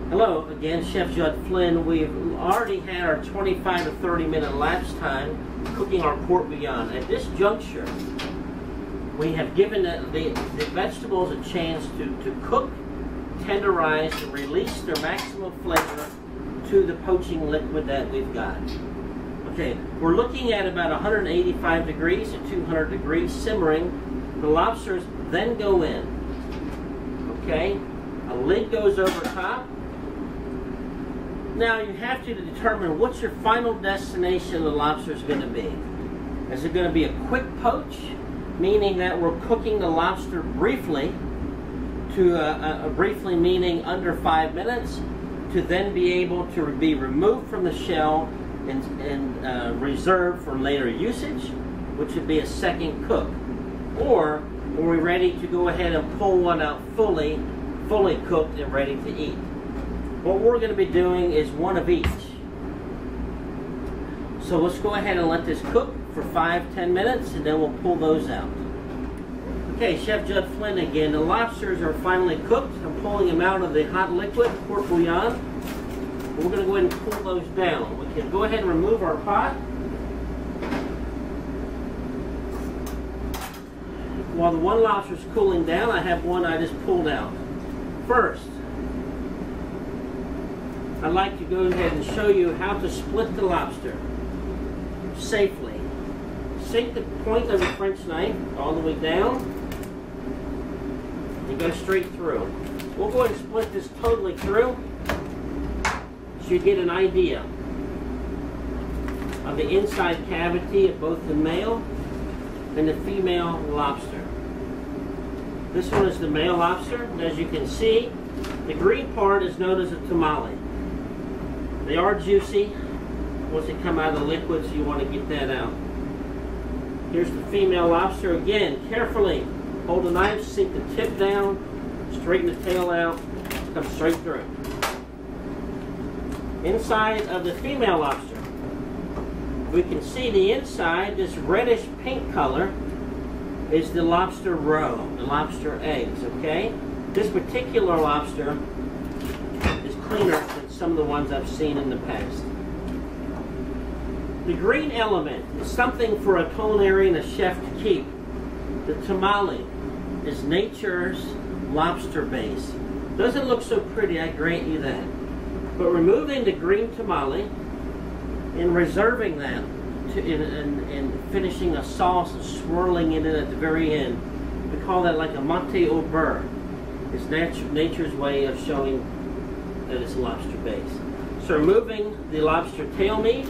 Hello again, Chef Judd Flynn. We've already had our 25 to 30 minute lapse time cooking our port bouillon. At this juncture, we have given the vegetables a chance to cook, tenderize, and release their maximum flavor to the poaching liquid that we've got. Okay, we're looking at about 185 degrees to 200 degrees simmering. The lobsters then go in. Okay, a lid goes over top. Now you have to determine what's your final destination of the lobster is going to be. Is it going to be a quick poach, meaning that we're cooking the lobster briefly, briefly meaning under 5 minutes, to then be able to be removed from the shell and reserved for later usage, which would be a second cook? Or are we ready to go ahead and pull one out fully cooked and ready to eat? What we're going to be doing is one of each. So let's go ahead and let this cook for 5-10 minutes and then we'll pull those out. Okay, Chef Judd Flynn again. The lobsters are finally cooked. I'm pulling them out of the hot liquid, port bouillon. We're going to go ahead and pull those down. We can go ahead and remove our pot. While the one lobster is cooling down, I have one I just pulled out. First, I'd like to go ahead and show you how to split the lobster safely. Sink the point of the French knife all the way down and go straight through. We'll go ahead and split this totally through so you get an idea of the inside cavity of both the male and the female lobster. This one is the male lobster, and as you can see, the green part is known as a tamale. They are juicy once they come out of the liquid, so you want to get that out. Here's the female lobster. Again, carefully hold the knife, sink the tip down, straighten the tail out, come straight through. Inside of the female lobster, we can see the inside, this reddish pink color, is the lobster roe, the lobster eggs, okay? This particular lobster is cleaner than some of the ones I've seen in the past. The green element is something for a culinary and a chef to keep. The tamale is nature's lobster base. Doesn't look so pretty, I grant you that. But removing the green tamale and reserving that and finishing a sauce and swirling it in at the very end, we call that like a monte au beurre. It's nature's way of showing that it's lobster base. So removing the lobster tail meat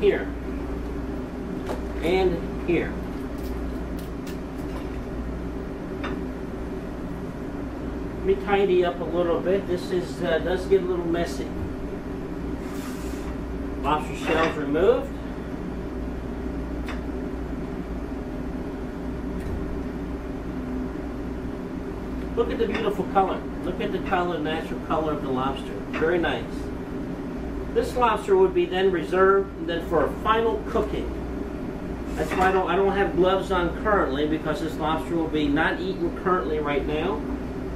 here and here. Let me tidy up a little bit. This is does get a little messy. Lobster shells removed. Look at the beautiful color. Look at the color, natural color of the lobster. Very nice. This lobster would be then reserved and then for a final cooking. That's why I don't have gloves on currently, because this lobster will be not eaten currently right now.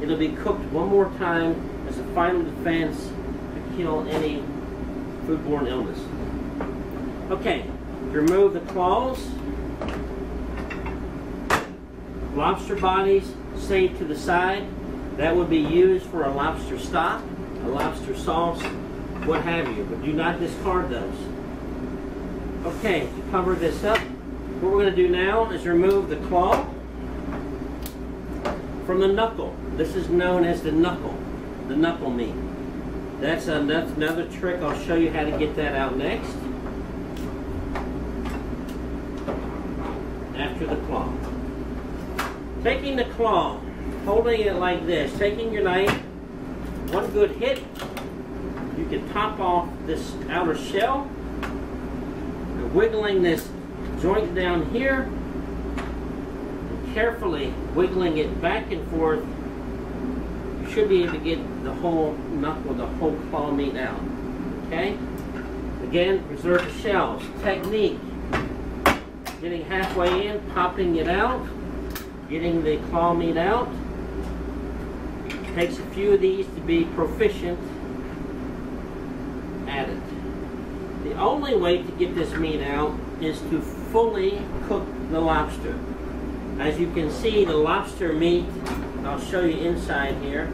It'll be cooked one more time as a final defense to kill any foodborne illness. Okay, remove the claws. Lobster bodies saved to the side. That would be used for a lobster stock, a lobster sauce, what have you, but do not discard those. Okay, to cover this up, what we're going to do now is remove the claw from the knuckle. This is known as the knuckle meat. That's another trick. I'll show you how to get that out next. After the claw. Taking the claw, holding it like this, taking your knife, one good hit, you can top off this outer shell, and wiggling this joint down here, and carefully wiggling it back and forth. You should be able to get the whole knuckle, the whole claw meat out. Okay? Again, preserve the shells. Technique. Getting halfway in, popping it out, getting the claw meat out, Takes a few of these to be proficient at it. The only way to get this meat out is to fully cook the lobster. As you can see, the lobster meat, I'll show you inside here,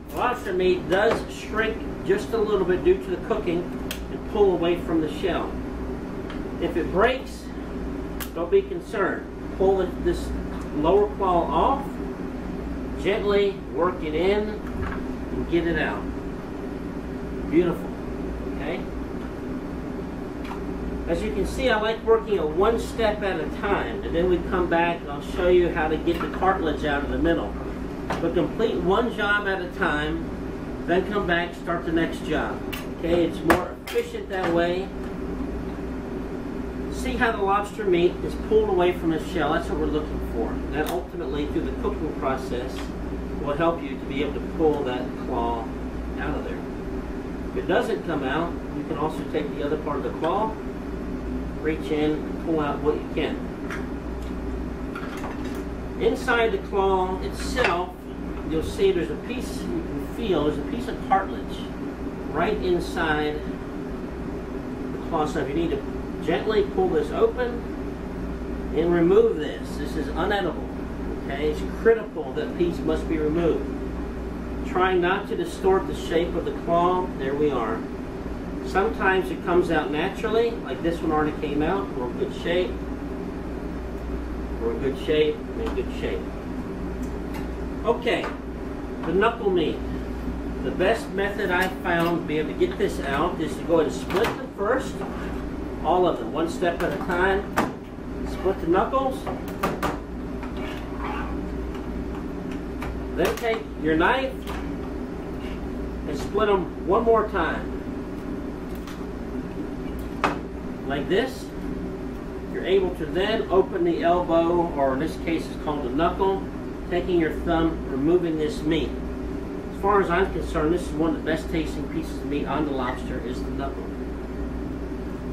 the lobster meat does shrink just a little bit due to the cooking and pull away from the shell. If it breaks, don't be concerned. Pull this lower claw off, gently work it in, and get it out. Beautiful, okay? As you can see, I like working it one step at a time, and then we come back and I'll show you how to get the cartilage out of the middle. But complete one job at a time, then come back, start the next job. Okay, it's more efficient that way. See how the lobster meat is pulled away from the shell. That's what we're looking for. That ultimately, through the cooking process, will help you to be able to pull that claw out of there. If it doesn't come out, you can also take the other part of the claw, reach in and pull out what you can. Inside the claw itself, you'll see there's a piece, you can feel, there's a piece of cartilage right inside the claw. So if you need to gently pull this open and remove this. This is unedible. Okay, it's critical that piece must be removed. Trying not to distort the shape of the claw. There we are. Sometimes it comes out naturally, like this one already came out. We're in good shape. We're in good shape. We're in good shape. Okay, the knuckle meat. The best method I've found to be able to get this out is to go ahead and split them first. All of them, one step at a time. Split the knuckles. Then take your knife and split them one more time. Like this. You're able to then open the elbow, or in this case it's called the knuckle, taking your thumb, removing this meat. As far as I'm concerned, this is one of the best tasting pieces of meat on the lobster is the knuckle.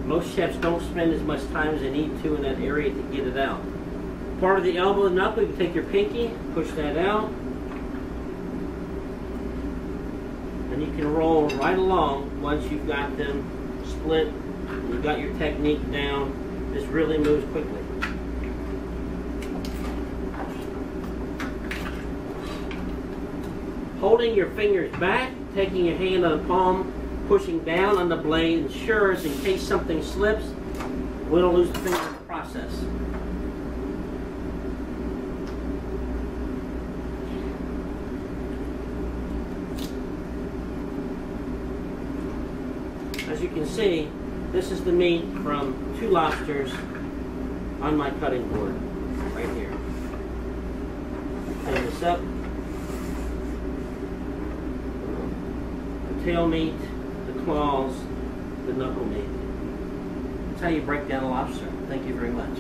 Most chefs don't spend as much time as they need to in that area to get it out. Part of the elbow and knuckle, you can take your pinky, push that out, and you can roll right along once you've got them split, and you've got your technique down. This really moves quickly. Holding your fingers back, taking your hand on the palm, pushing down on the blade ensures in case something slips, we don't lose the finger in the process. As you can see, this is the meat from 2 lobsters on my cutting board, right here. Clean this up. The tail meat, the claws, the knuckle meat. That's how you break down a lobster. Thank you very much.